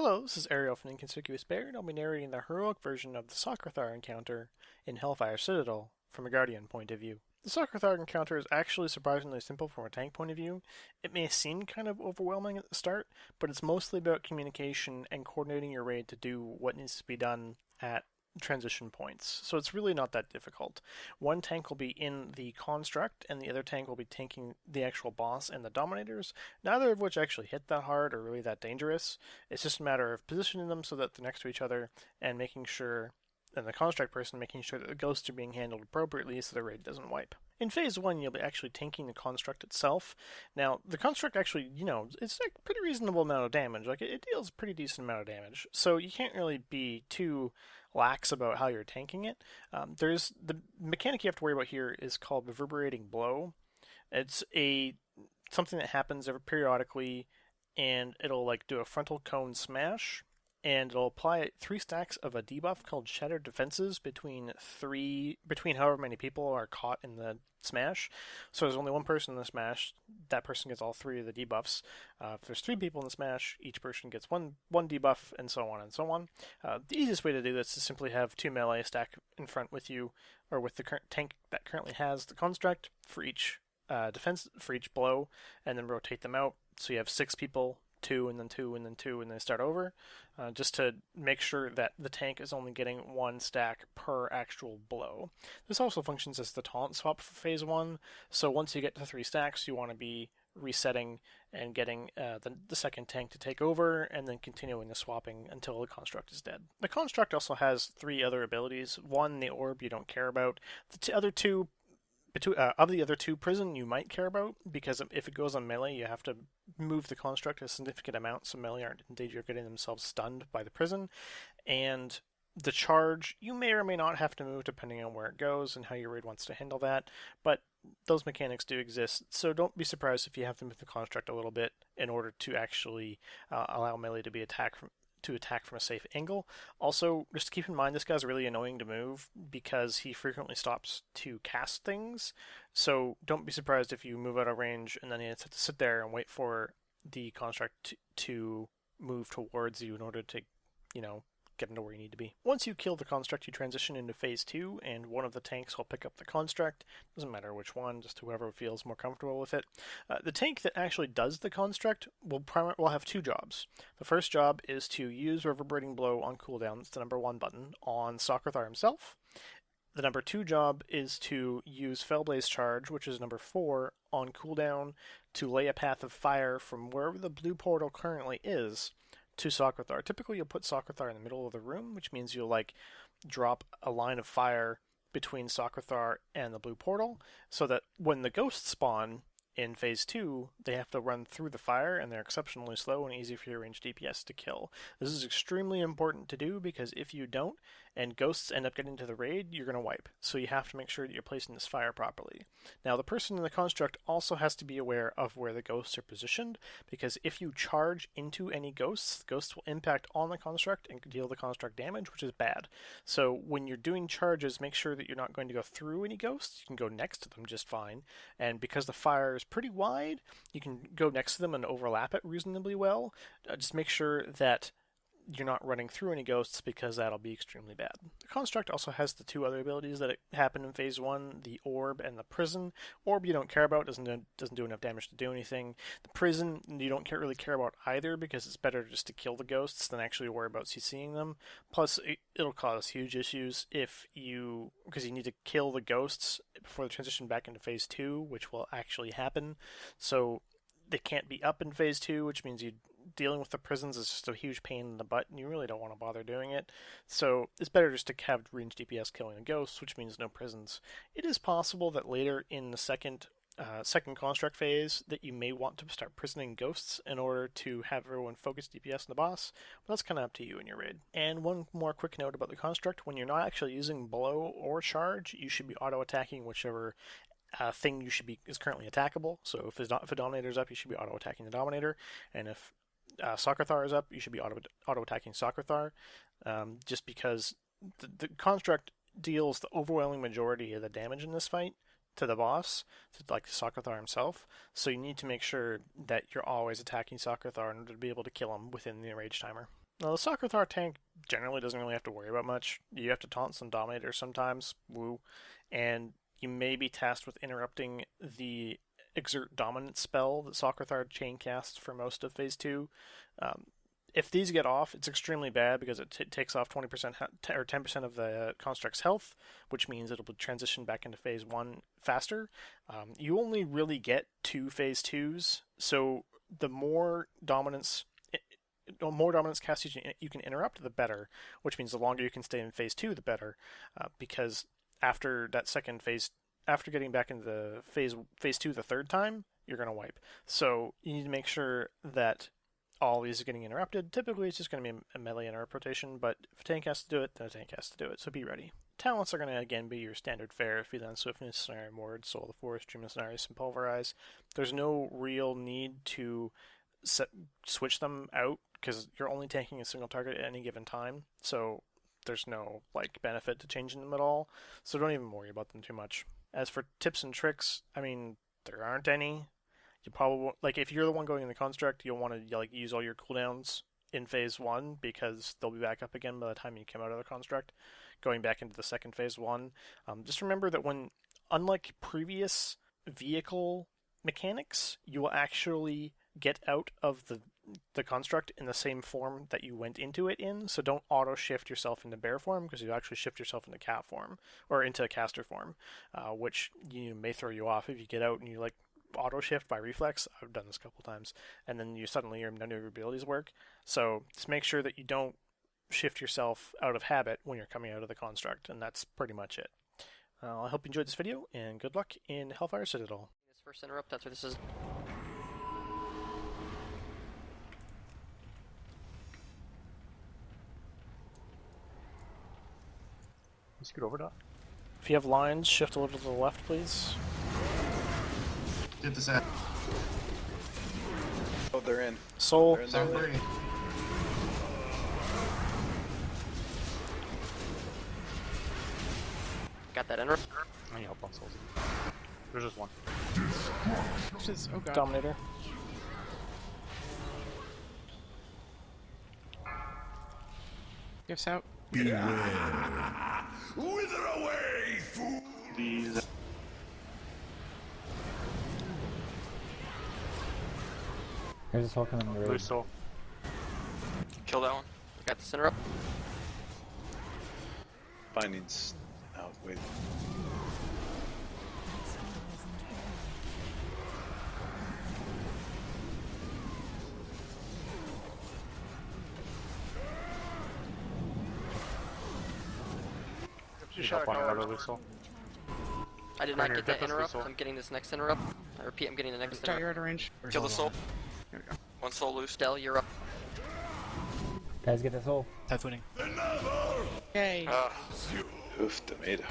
Hello, this is Arielle from Inconspicuous Bear, and I'll be narrating the heroic version of the Socrethar encounter in Hellfire Citadel from a Guardian point of view. The Socrethar encounter is actually surprisingly simple from a tank point of view. It may seem kind of overwhelming at the start, but it's mostly about communication and coordinating your raid to do what needs to be done at transition points. So it's really not that difficult. One tank will be in the construct, and the other tank will be tanking the actual boss and the dominators, neither of which actually hit that hard or really that dangerous. It's just a matter of positioning them so that they're next to each other and making sure, and the construct person making sure that the ghosts are being handled appropriately so the raid doesn't wipe. In phase 1, you'll be actually tanking the construct itself. Now, the construct actually, it's a pretty reasonable amount of damage. Like, it deals a pretty decent amount of damage. So you can't really be too lax about how you're tanking it. There's the mechanic you have to worry about here is called Reverberating Blow. It's something that happens periodically, and it'll like do a frontal cone smash, and it'll apply 3 stacks of a debuff called Shattered Defenses between however many people are caught in the smash. So there's only one person in the smash, that person gets all 3 of the debuffs. If there's 3 people in the smash, each person gets one debuff, and so on and so on. The easiest way to do this is simply have 2 melee stack in front with you, or with the current tank that currently has the construct for each defense, for each blow, and then rotate them out. So you have 6 people, 2 and then 2 and then 2 and then start over, just to make sure that the tank is only getting 1 stack per actual blow. This also functions as the taunt swap for phase 1, so once you get to 3 stacks you want to be resetting and getting the second tank to take over, and then continuing the swapping until the construct is dead. The construct also has 3 other abilities. One, the orb you don't care about. The other two of the other 2, prison you might care about, because if it goes on melee you have to move the construct a significant amount, so melee aren't in danger of getting themselves stunned by the prison. And the charge you may or may not have to move depending on where it goes and how your raid wants to handle that, but those mechanics do exist, so don't be surprised if you have to move the construct a little bit in order to actually allow melee to attack from a safe angle. Also, just keep in mind this guy's really annoying to move because he frequently stops to cast things, so don't be surprised if you move out of range and then you have to sit there and wait for the construct to move towards you in order to, get into where you need to be. Once you kill the construct, you transition into phase 2, and one of the tanks will pick up the construct. Doesn't matter which one, just whoever feels more comfortable with it. The tank that actually does the construct will have 2 jobs. The first job is to use Reverberating Blow on cooldown. It's the number 1 button on Socrethar himself. The number 2 job is to use Fellblaze Charge, which is number 4, on cooldown to lay a path of fire from wherever the blue portal currently is to Socrethar. Typically you'll put Socrethar in the middle of the room, which means you'll drop a line of fire between Socrethar and the blue portal, so that when the ghosts spawn in phase 2, they have to run through the fire, and they're exceptionally slow and easy for your ranged DPS to kill. This is extremely important to do, because if you don't, and ghosts end up getting to the raid, you're going to wipe. So you have to make sure that you're placing this fire properly. Now, the person in the construct also has to be aware of where the ghosts are positioned, because if you charge into any ghosts, the ghosts will impact on the construct and deal the construct damage, which is bad. So when you're doing charges, make sure that you're not going to go through any ghosts. You can go next to them just fine, and because the fire is pretty wide, you can go next to them and overlap it reasonably well. Just make sure that you're not running through any ghosts, because that'll be extremely bad. The construct also has the 2 other abilities that happen in phase 1, the orb and the prison. Orb you don't care about, doesn't do enough damage to do anything. The prison you don't really care about either, because it's better just to kill the ghosts than actually worry about CCing them. Plus it'll cause huge issues because you need to kill the ghosts before the transition back into phase 2, which will actually happen. So they can't be up in phase 2, which means dealing with the prisons is just a huge pain in the butt, and you really don't want to bother doing it. So it's better just to have ranged DPS killing the ghosts, which means no prisons. It is possible that later in the second construct phase that you may want to start prisoning ghosts in order to have everyone focus DPS on the boss, but that's kind of up to you in your raid. And one more quick note about the construct: when you're not actually using blow or charge, you should be auto-attacking whichever thing is currently attackable. So if a Dominator is up, you should be auto-attacking the Dominator, and if Socrethar is up, you should be auto-attacking Socrethar, just because the construct deals the overwhelming majority of the damage in this fight to the boss, to Socrethar himself, so you need to make sure that you're always attacking Socrethar in order to be able to kill him within the rage timer. Now, the Socrethar tank generally doesn't really have to worry about much. You have to taunt some Dominators sometimes, woo, and you may be tasked with interrupting the Exert Dominance spell that Socrethar chain casts for most of Phase 2. If these get off, it's extremely bad because it takes off 20% or 10% of the construct's health, which means it'll transition back into Phase 1 faster. You only really get 2 Phase 2s, so the more dominance cast you can interrupt, the better, which means the longer you can stay in Phase 2, the better, because after that second phase, after getting back into the phase 2 the third time, you're going to wipe. So you need to make sure that all these are getting interrupted. Typically, it's just going to be a melee interrupt rotation, but if a tank has to do it, then a tank has to do it, so be ready. Talents are going to, again, be your standard fare: Feline Swiftness, Snare Mord, Soul of the Forest, Dream of Scenarios, and Pulverize. There's no real need to switch them out, because you're only tanking a single target at any given time, so there's no benefit to changing them at all, so don't even worry about them too much. As for tips and tricks, I mean, there aren't any. You probably, if you're the one going in the construct, you'll want to use all your cooldowns in Phase 1, because they'll be back up again by the time you come out of the construct, going back into the second Phase 1. Just remember that unlike previous vehicle mechanics, you will actually get out of the construct in the same form that you went into it in, so don't auto-shift yourself into bear form, because you actually shift yourself into cat form, or into caster form, which may throw you off if you get out and you auto-shift by reflex. I've done this a couple times, and then none of your abilities work, so just make sure that you don't shift yourself out of habit when you're coming out of the construct, and that's pretty much it. I hope you enjoyed this video, and good luck in Hellfire Citadel. This first interrupt, that's what this is. You scoot over, Doc. If you have lines, shift a little to the left, please. Did this at. Oh, they're in. Soul. They're in there. Got that interrupt. I need help on souls. There's just one. Oh god. Dominator. Gifts out. Beware! Wither away, fool! These. There's a soul coming in the Blue road. soul. Kill that one. Got this interrupt. Bindings out. Wait. Need help on another blue soul. I did not Rainier, get that get this interrupt. soul. I'm getting this next interrupt. I repeat, I'm getting the next Start, you're interrupt. out of range. Kill the soul. There we go. One soul loose. Del, you're up. Guys, get the soul. The never! Yay. Oof, tomato.